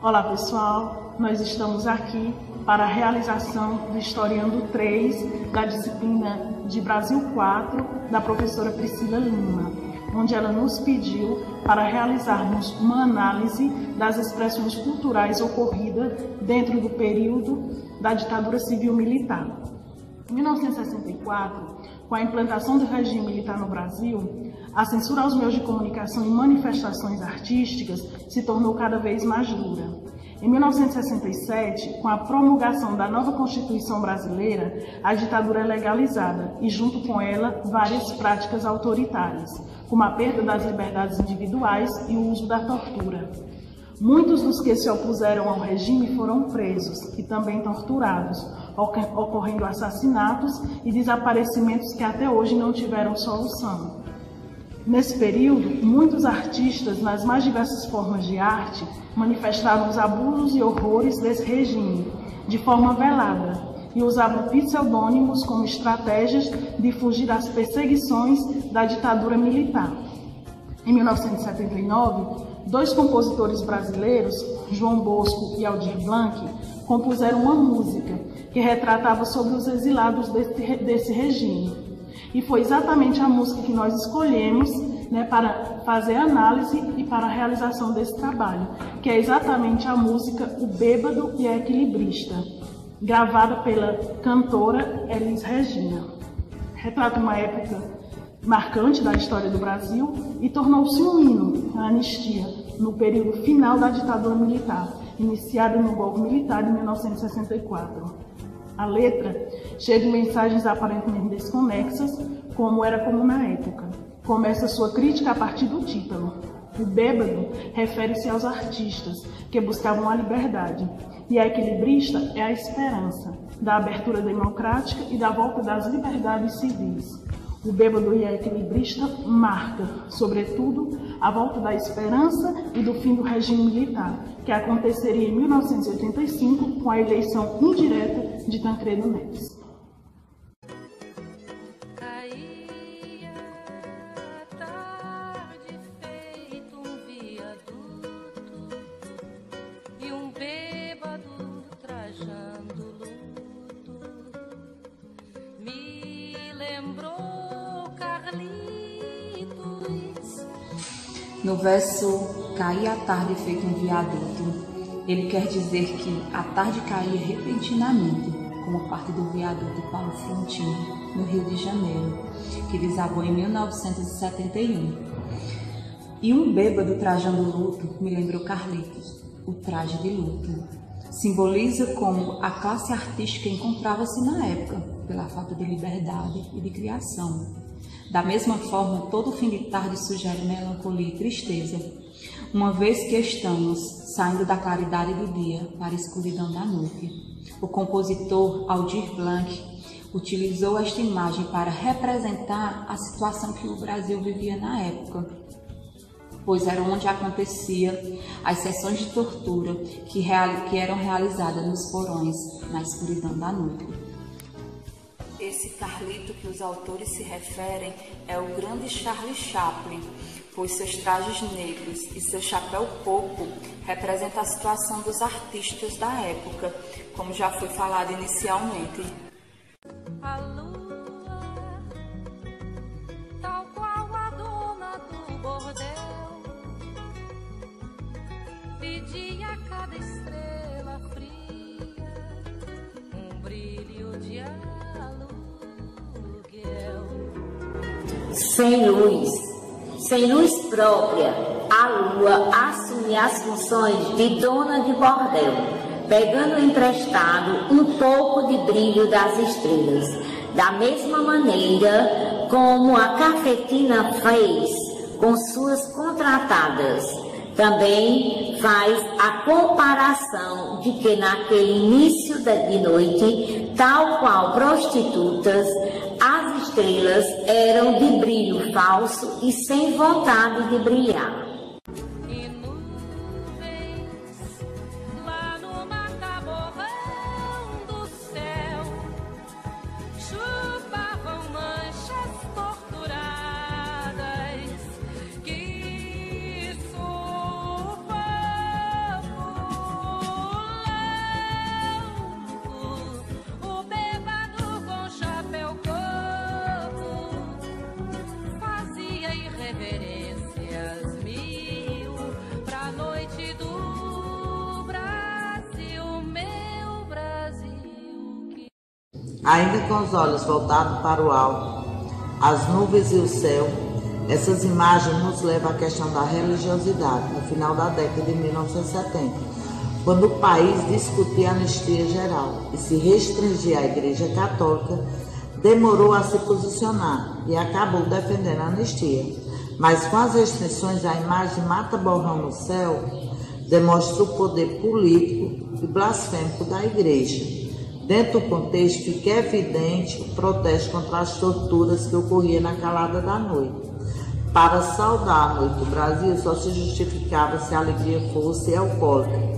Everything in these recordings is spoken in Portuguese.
Olá pessoal, nós estamos aqui para a realização do Historiando 3 da disciplina de Brasil 4 da professora Priscila Lima, onde ela nos pediu para realizarmos uma análise das expressões culturais ocorridas dentro do período da ditadura civil-militar. Em 1964, com a implantação do regime militar no Brasil, a censura aos meios de comunicação e manifestações artísticas se tornou cada vez mais dura. Em 1967, com a promulgação da nova Constituição brasileira, a ditadura é legalizada e, junto com ela, várias práticas autoritárias, como a perda das liberdades individuais e o uso da tortura. Muitos dos que se opuseram ao regime foram presos e também torturados, ocorrendo assassinatos e desaparecimentos que até hoje não tiveram solução. Nesse período, muitos artistas, nas mais diversas formas de arte, manifestavam os abusos e horrores desse regime, de forma velada, e usavam pseudônimos como estratégias de fugir das perseguições da ditadura militar. Em 1979, dois compositores brasileiros, João Bosco e Aldir Blanc, compuseram uma música que retratava sobre os exilados desse regime. E foi exatamente a música que nós escolhemos, para fazer análise e para a realização desse trabalho, que é exatamente a música O Bêbado e a Equilibrista, gravada pela cantora Elis Regina. Retrata uma época marcante da história do Brasil e tornou-se um hino à anistia no período final da ditadura militar, iniciada no golpe militar de 1964. A letra, cheia de mensagens aparentemente desconexas, como era comum na época. Começa sua crítica a partir do título. O bêbado refere-se aos artistas que buscavam a liberdade, e a equilibrista é a esperança da abertura democrática e da volta das liberdades civis. O bêbado e a equilibrista marca, sobretudo, a volta da esperança e do fim do regime militar, que aconteceria em 1985 com a eleição indireta de Tancredo Neves. No verso caía a tarde feito um viaduto, ele quer dizer que a tarde caía repentinamente, como parte do viaduto Paulo Frontin, no Rio de Janeiro, que desabou em 1971. E um bêbado trajando luto me lembrou Carlitos, o traje de luto. Simboliza como a classe artística encontrava-se na época, pela falta de liberdade e de criação. Da mesma forma, todo fim de tarde sugere melancolia e tristeza, uma vez que estamos saindo da claridade do dia para a escuridão da noite. O compositor Aldir Blanc utilizou esta imagem para representar a situação que o Brasil vivia na época, pois era onde acontecia as sessões de tortura que eram realizadas nos porões, na escuridão da noite. Esse Carlito que os autores se referem é o grande Charlie Chaplin, pois seus trajes negros e seu chapéu coco representam a situação dos artistas da época, como já foi falado inicialmente. A lua, tal qual a dona do bordel, pedia a cada estrela fria um brilho de sem luz própria, a lua assume as funções de dona de bordel, pegando emprestado um pouco de brilho das estrelas, da mesma maneira como a cafetina fez com suas contratadas. Também faz a comparação de que naquele início de noite, tal qual prostitutas, as estrelas eram de brilho falso e sem vontade de brilhar. E nuvens lá no mata-borrão do céu chupavam manchas torturadas que sufocam ainda com os olhos voltados para o alto, as nuvens e o céu, essas imagens nos levam à questão da religiosidade, no final da década de 1970, quando o país discutia a anistia geral e se restringir à Igreja Católica, demorou a se posicionar e acabou defendendo a anistia. Mas com as restrições, a imagem de mata-borrão no céu demonstra o poder político e blasfêmico da Igreja. Dentro do contexto, fica evidente o protesto contra as torturas que ocorriam na calada da noite. Para saudar a noite do Brasil, só se justificava se a alegria fosse alcoólica,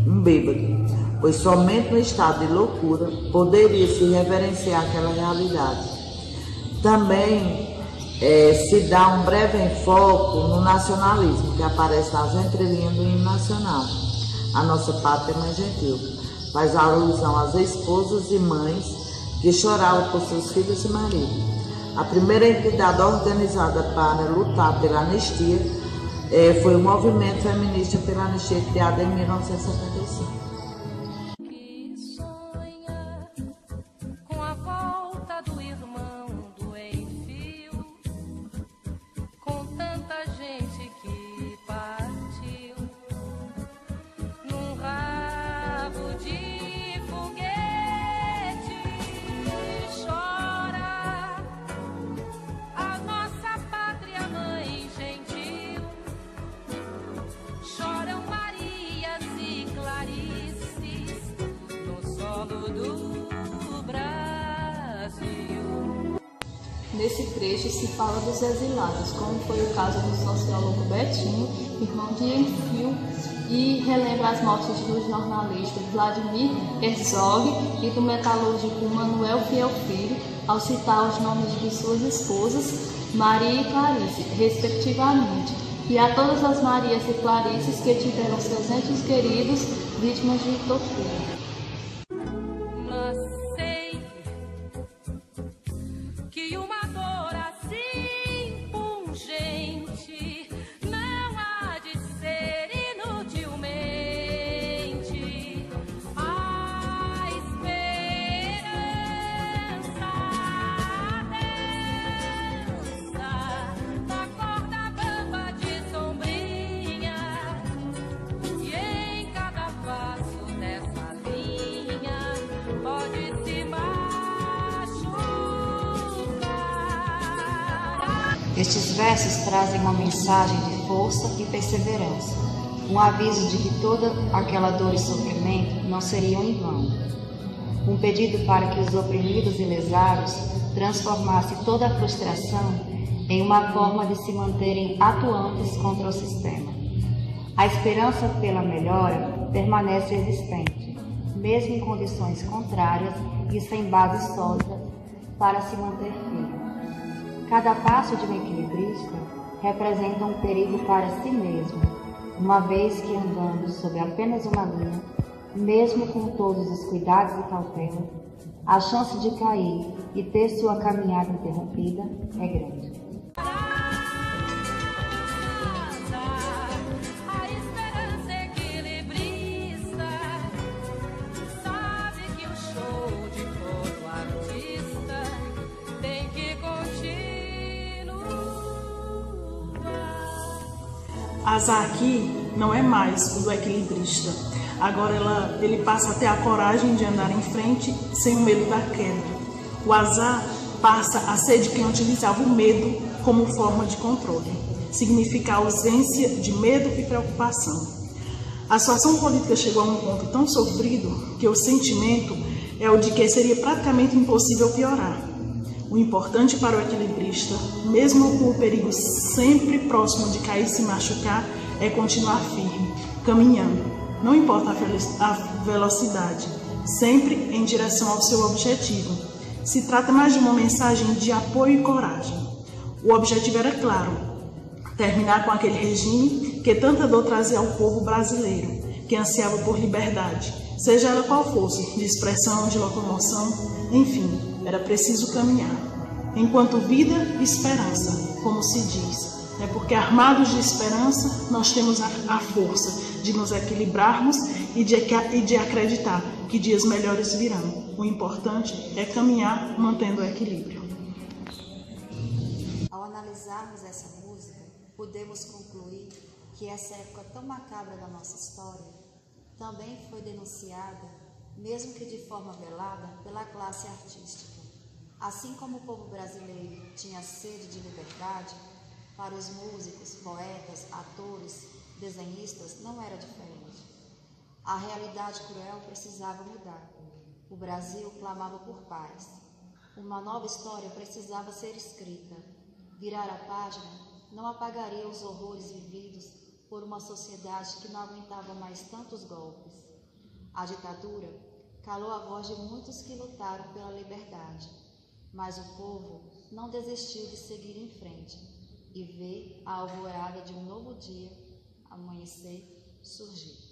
um bêbado, pois somente no estado de loucura poderia se reverenciar aquela realidade. Também se dá um breve enfoque no nacionalismo, que aparece nas entrelinhas do hino nacional. A nossa pátria mãe gentil faz alusão às esposas e mães que choravam por seus filhos e maridos. A primeira entidade organizada para lutar pela anistia foi o Movimento Feminista pela Anistia, criado em 1975. Nesse trecho se fala dos exilados, como foi o caso do sociólogo Betinho, irmão de Enfio, e relembra as mortes do jornalista Vladimir Herzog e do metalúrgico Manuel Fiel Filho, ao citar os nomes de suas esposas, Maria e Clarice, respectivamente, e a todas as Marias e Clarices que tiveram seus entes queridos vítimas de tortura. Estes versos trazem uma mensagem de força e perseverança, um aviso de que toda aquela dor e sofrimento não seriam em vão, um pedido para que os oprimidos e lesados transformassem toda a frustração em uma forma de se manterem atuantes contra o sistema. A esperança pela melhora permanece existente, mesmo em condições contrárias e sem base sólida para se manter firme. Cada passo de um equilibrista representa um perigo para si mesmo, uma vez que andando sob apenas uma linha, mesmo com todos os cuidados e cautela, a chance de cair e ter sua caminhada interrompida é grande. Azar aqui não é mais o do equilibrista. Agora ele passa a ter a coragem de andar em frente sem o medo da queda. O azar passa a ser de quem utilizava o medo como forma de controle. Significa a ausência de medo e preocupação. A situação política chegou a um ponto tão sofrido que o sentimento é o de que seria praticamente impossível piorar. O importante para o equilibrista, mesmo com o perigo sempre próximo de cair e se machucar, é continuar firme, caminhando. Não importa a velocidade, sempre em direção ao seu objetivo. Se trata mais de uma mensagem de apoio e coragem. O objetivo era claro, terminar com aquele regime que tanta dor trazia ao povo brasileiro, que ansiava por liberdade, seja ela qual fosse, de expressão, de locomoção, enfim, era preciso caminhar. Enquanto vida e esperança, como se diz, é porque armados de esperança nós temos a força de nos equilibrarmos e de acreditar que dias melhores virão. O importante é caminhar mantendo o equilíbrio. Ao analisarmos essa música, podemos concluir que essa época tão macabra da nossa história também foi denunciada, mesmo que de forma velada, pela classe artística. Assim como o povo brasileiro tinha sede de liberdade, para os músicos, poetas, atores, desenhistas não era diferente. A realidade cruel precisava mudar. O Brasil clamava por paz. Uma nova história precisava ser escrita. Virar a página não apagaria os horrores vividos por uma sociedade que não aguentava mais tantos golpes. A ditadura calou a voz de muitos que lutaram pela liberdade, mas o povo não desistiu de seguir em frente e ver a alvorada de um novo dia amanhecer, surgir.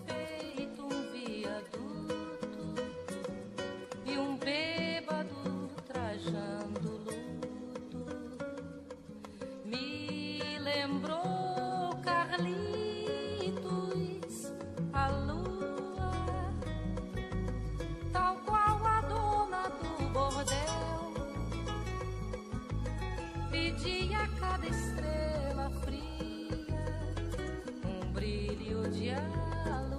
Feito um viaduto e um bêbado trajando luto me lembrou Carlitos, a lua, tal qual a dona do bordel, pedia a cada estrela fria um brilho de alma.